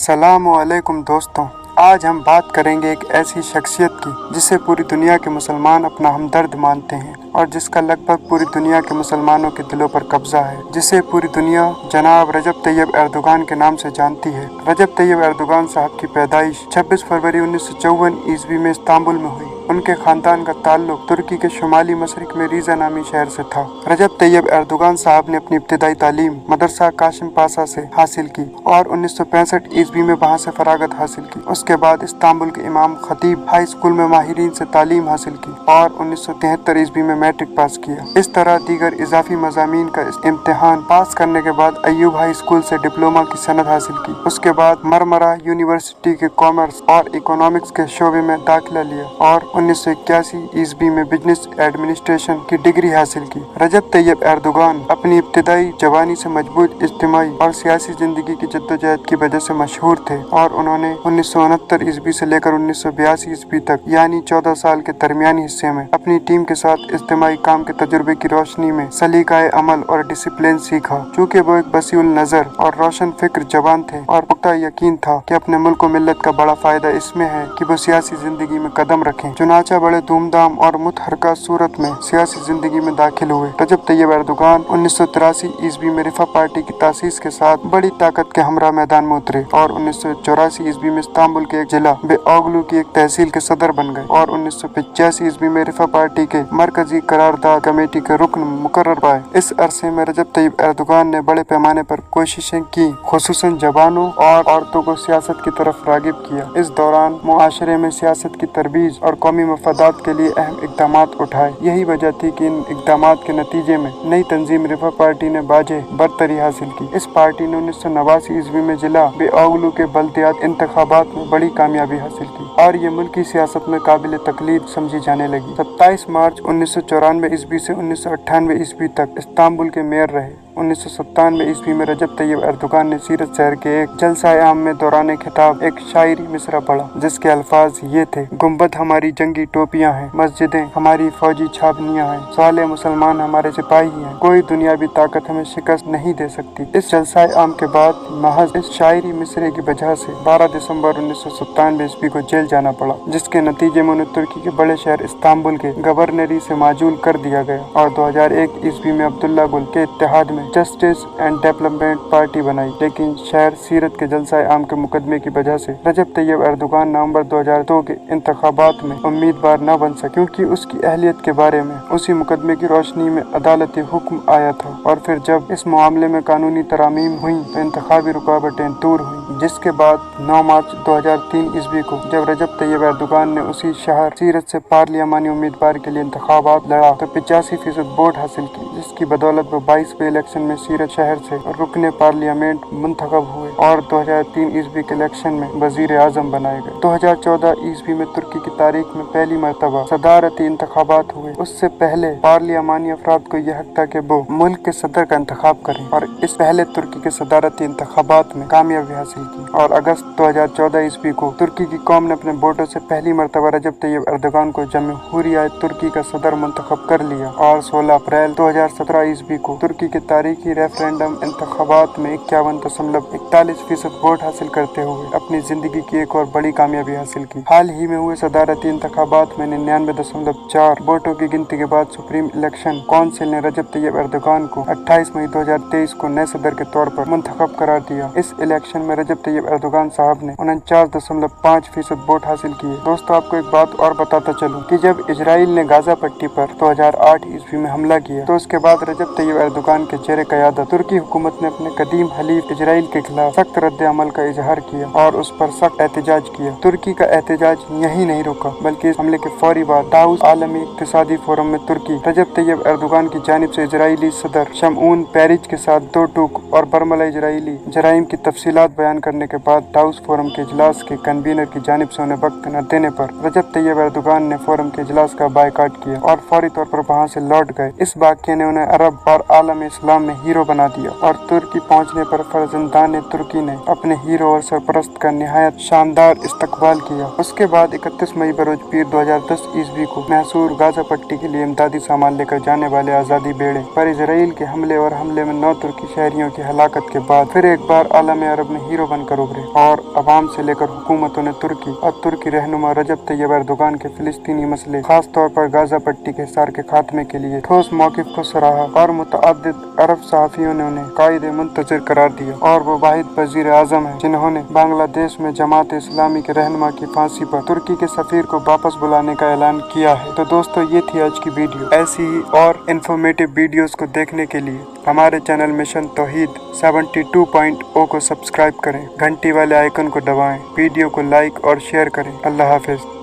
अस्सलामुअलैकुम दोस्तों, आज हम बात करेंगे एक ऐसी शख्सियत की जिसे पूरी दुनिया के मुसलमान अपना हमदर्द मानते हैं और जिसका लगभग पूरी दुनिया के मुसलमानों के दिलों पर कब्जा है, जिसे पूरी दुनिया जनाब रजब तैयब एर्दोगान के नाम से जानती है। रजब तैयब एर्दोगान साहब की पैदाइश 26 फरवरी 1954 ईस्वी में इस्तांबुल में हुई। उनके खानदान का ताल्लुक तुर्की के शुमाली मशरिक में रीजा नामी शहर से था। रजब तैयब एर्दोगान साहब ने अपनी इब्तिदाई तालीम मदरसा काशिम पाशा से हासिल की और 1965 ईस्वी में वहां से फरागत हासिल की। उसके बाद इस्तांबुल के इमाम खतीब हाई स्कूल में माहिरीन से तालीम हासिल की और 1973 ईस्वी में मैट्रिक पास किया। इस तरह दीगर इजाफी मज़ामीन का इम्तिहान पास करने के बाद अय्यूब हाई स्कूल से डिप्लोमा की सनद हासिल की। उसके बाद मरमरा यूनिवर्सिटी के कॉमर्स और इकोनॉमिक्स के शोबे में दाखिला लिया और 1981 ईस्वी में बिजनेस एडमिनिस्ट्रेशन की डिग्री हासिल की। रजब तैयब एर्दोगान अपनी इब्तिदाई जवानी से मजबूत इज्तिमाई और सियासी जिंदगी की जद्दोजहद की वजह से मशहूर थे और उन्होंने 1969 ईस्वी से लेकर 1982 ईस्वी तक यानी 14 साल के दरमियानी हिस्से में अपनी टीम के साथ इज्तिमाई काम के तजुर्बे की रोशनी में सलीकाए अमल और डिसिप्लिन सीखा। चूँकि वो एक बसीउल नजर और रोशन फिक्र जवान थे और पुख्ता यकीन था कि अपने मुल्क और मिल्लत का बड़ा फायदा इसमें है कि वो सियासी जिंदगी में कदम रखें। चुनाचा बड़े धूमधाम और मुतहरका सूरत में सियासी जिंदगी में दाखिल हुए। रजब तैयब एर्दोगान 1983 ईस्वी में रिफा पार्टी की तासीस के साथ बड़ी ताकत के हमरा मैदान में उतरे और 1984 ईस्वी में इस्तांबुल के एक जिला बेओगलू की एक तहसील के सदर बन गए और 1985 ईस्वी में रिफा पार्टी के मरकजी करारदाद कमेटी के रुकन मुकर्रर पाए। इस अरसे में रजब तैयब एर्दोगान ने बड़े पैमाने पर कोशिशें की, खुसूसन जवानों और औरतों को सियासत की तरफ रागिब किया। इस दौरान मुआशरे में सियासत की तरबीज और कौमी मफादात के लिए अहम इकदाम उठाए। यही वजह थी कि इन इकदाम के नतीजे में नई तंजीम रिफा पार्टी ने बाजे बरतरी हासिल की। इस पार्टी ने 1989 ईस्वी में जिला बेओगलू के बल्दियात इंतखाबात में बड़ी कामयाबी हासिल की और ये मुल्की सियासत में काबिल तकलीद समझी जाने लगी। 27 मार्च 1994 ईस्वी से 1998 ईस्वी तक इस्तांबुल के मेयर रहे। 1997 ईस्वी में रजब तैयब एर्दोगान ने सीरत शहर के एक जलसाए आम में दौरान खिताब एक शायरी मिसरा पढ़ा जिसके अल्फाज ये थे: गुंबद हमारी जंगी टोपियां हैं, मस्जिदें हमारी फौजी छावनियां हैं, साले मुसलमान हमारे सिपाही हैं, कोई दुनियावी ताकत हमें शिकस्त नहीं दे सकती। इस जलसाए आम के बाद महज इस शायरी मिसरे की वजह से 12 दिसंबर 1997 ईस्वी को जेल जाना पड़ा, जिसके नतीजे में उन्हें तुर्की के बड़े शहर इस्तांबुल के गवर्नरी से माजूल कर दिया गया और 2001 ईस्वी में अब्दुल्ला गुल के इत्तेहाद में जस्टिस एंड डेवलपमेंट पार्टी बनाई। लेकिन शहर सीरत के जलसाए आम के मुकदमे की वजह से रजब तैयब एर्दोगान नवंबर 2002 के इंतखाबात में उम्मीदवार न बन सके क्योंकि उसकी अहलियत के बारे में उसी मुकदमे की रोशनी में अदालती हुक्म आया था और फिर जब इस मामले में कानूनी तरामीम हुई तो इंतखाबी रुकावटें दूर हुई, जिसके बाद 9 मार्च 2003 ईस्वी को जब रजब तैयब एर्दोगान ने उसी शहर सीरत से पार्लियामानी उम्मीदवार के लिए इंतखाबात लड़ा तो 85% वोट हासिल की, जिसकी बदौलत वो 22वें इलेक्शन में सीरत शहर से रुकने पार्लियामेंट मुंतखब हुए और 2003 ईस्वी के इलेक्शन में वजीर आजम बनाए गए। 2014 ईस्वी में तुर्की की तारीख में पहली मरतबा सदारती इंतखाबात हुए। उससे पहले पार्लियामानी अफराद को यह हक था कि वो मुल्क के सदर का इंतखाब करें और इस पहले तुर्की के सदारती इंतखाबात में कामयाबी हासिल की और अगस्त 2014 ईस्वी को तुर्की की कौम ने अपने वोटों से पहली मरतबा रजब तैयब एर्दोगान को जमहूरिया तुर्की का सदर मुंतखब कर लिया और 16 अप्रैल 2017 ईस्वी को तुर्की के तारीखी रेफरेंडम इंतखाबात में 51.41% वोट हासिल करते हुए अपनी जिंदगी की एक और बड़ी कामयाबी हासिल की। हाल ही में हुए सदारती इंतखाबात में 99.4 वोटों की गिनती के बाद सुप्रीम इलेक्शन काउंसिल ने रजब तैयब एर्दोगान को 28 मई 2023 को नए सदर के तौर पर मुंतखब करार दिया। इस इलेक्शन में रजब तैयब एर्दोगान साहब ने 49.5% वोट हासिल किए। दोस्तों, आपको एक बात और बताता चलूं कि जब इजराइल ने गाजा पट्टी पर 2008 ईस्वी में हमला किया तो उसके बाद रजब तैयब एर्दोगान के जेर क़यादत तुर्की हुकूमत ने अपने कदीम हलीफ इजराइल के खिलाफ सख्त रद्द अमल का इजहार किया और उस पर सख्त एहतजाज किया। तुर्की का एहतजाज यहीं नहीं रुका बल्कि इस हमले के फौरी बाद दाऊस आलमी इक्तिसादी फोरम में तुर्की रजब तैयब एर्दोगान की जानिब से इजरायली सदर शमऊन पेरिज के साथ दो टूक और बरमला इजरायली जराइम की तफसीलात बयान करने के बाद दाऊस फोरम के इजलास के कन्वीनर की जानिब से उन्हें वक्त न देने पर रजब तैयब एर्दोगान ने फोरम के इजलास का बायकाट किया और फौरी तौर पर वहाँ से लौट गए। इस वाक़ये ने उन्हें अरब और आलम इस्लाम इस्लाम में हीरो बना दिया और तुर्की पहुंचने पर फर्जंदान तुर्की ने अपने हीरो और सरपरस्त का निहायत शानदार इस्तकबाल किया। उसके बाद 31 मई बरोज पीर 2010 ईस्वी को मैसूर गाजा पट्टी के लिए इमदादी सामान लेकर जाने वाले आज़ादी बेड़े पर इजराइल के हमले में 9 तुर्की शहरियों की हलाकत के बाद फिर एक बार आलम अरब में हीरो बनकर उभरे और अवाम से लेकर हुकूमतों ने तुर्की और तुर्की रहनुमा रजब तैयब एर्दोगान के फिलिस्तीनी मसले खास तौर पर गाजा पट्टी के हिसार के खात्मे के लिए ठोस मौक़िफ़ को सराहा और मुतअद्दिद अरब सहाफ़ियों ने उन्हें कायदे मुंतज़िर करार दिया और वो वाहिद वज़ीर आज़म है जिन्होंने बांग्लादेश में जमात इस्लामी के रहनुमा की फांसी पर तुर्की के सफ़ीर को वापस बुलाने का ऐलान किया है। तो दोस्तों ये थी आज की वीडियो। ऐसी ही और इन्फॉर्मेटिव वीडियोस को देखने के लिए हमारे चैनल मिशन तौहीद 72.0 को सब्सक्राइब करें, घंटी वाले आइकन को दबाएं, वीडियो को लाइक और शेयर करें। अल्लाह हाफिज़।